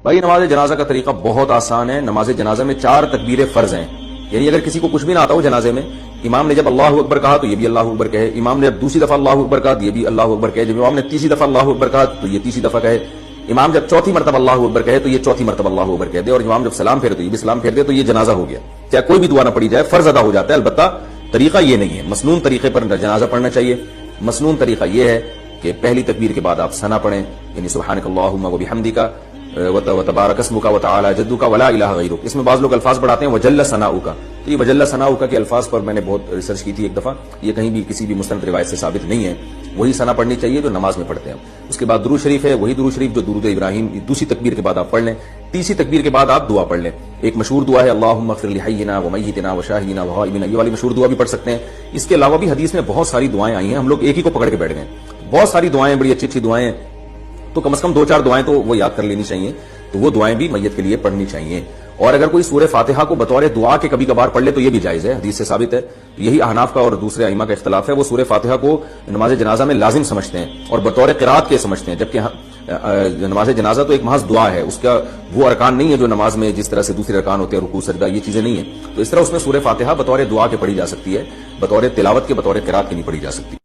بھائی نماز جنازہ کا طریقہ بہت آسان ہے. نماز جنازہ میں 4 تکبیریں فرض ہیں. یعنی اگر کسی کو کچھ بھی نہ آتا ہو جنازے میں، امام نے جب اللہ اکبر کہا تو یہ بھی اللہ اکبر کہے، امام نے جب دوسری دفعہ اللہ اکبر کہا تو یہ بھی اللہ اکبر کہے، جب امام نے تیسری دفعہ اللہ اکبر کہا تو یہ تیسری دفعہ کہے، امام جب چوتھی مرتبہ اللہ اکبر کہے تو یہ چوتھی مرتبہ اللہ اکبر کہہ دے، اور امام جب سلام پھیرے تو یہ بھی سلام پھیر دے، تو یہ جنازہ ہو گیا. چاہے کوئی بھی دعا نہ پڑھی جائے، فرض ادا ہو جاتا ہے. البتہ طریقہ یہ نہیں ہے، مسنون طریقے پر جنازہ پڑھنا چاہیے. مسنون طریقہ یہ ہے کہ پہلی تکبیر کے بعد آپ ثنا پڑھیں، یعنی سبحانک اللہم و بحمدک وتبارک اسمک وتعالی جدک ولا الہ غیرک. اس میں بعض لوگ الفاظ پڑھاتے ہیں وجل ثناؤک. تو یہ وجل ثناؤک کے الفاظ پر میں نے بہت ریسرچ کی تھی ایک دفعہ، یہ کہیں بھی کسی بھی مستند روایت سے ثابت نہیں ہے. وہی ثنا پڑھنی چاہیے جو نماز میں پڑھتے ہیں. اس کے بعد درود شریف ہے، وہی درود شریف جو درود ابراہیم دوسری تکبیر کے بعد آپ پڑھ لیں. تیسری تکبیر کے بعد آپ دعا پڑھ لیں. ایک مشہور دعا ہے اللہم اغفر لحینا ومیتنا وشاہدنا وغائبنا، یہ والی مشہور دعا بھی پڑھ سکتے ہیں. اس کے علاوہ بھی حدیث میں بہت ساری دعائیں آئی ہیں، ہم لوگ ایک ہی کو پکڑ کے بیٹھ گئے. بہت ساری دعائیں، بڑی اچھی اچھی دعائیں ہیں، تو کم از کم 2-4 دعائیں تو وہ یاد کر لینی چاہیے. تو وہ دعائیں بھی میت کے لیے پڑھنی چاہیے. اور اگر کوئی سورہ فاتحہ کو بطور دعا کے کبھی کبھار پڑھ لے تو یہ بھی جائز ہے، حدیث سے ثابت ہے. یہی احناف کا اور دوسرے ائمہ کا اختلاف ہے. وہ سورہ فاتحہ کو نماز جنازہ میں لازم سمجھتے ہیں اور بطور قرات کے سمجھتے ہیں، جبکہ نماز جنازہ تو ایک محض دعا ہے. اس کا وہ ارکان نہیں ہے جو نماز میں جس طرح سے دوسرے ارکان ہوتے ہیں، رکوع سجدہ، یہ چیزیں نہیں ہیں. تو اس طرح اس میں سورہ فاتحہ بطور دعا کے پڑھی جا سکتی ہے، بطور تلاوت کے، بطور قرات کے نہیں پڑھی جا سکتی.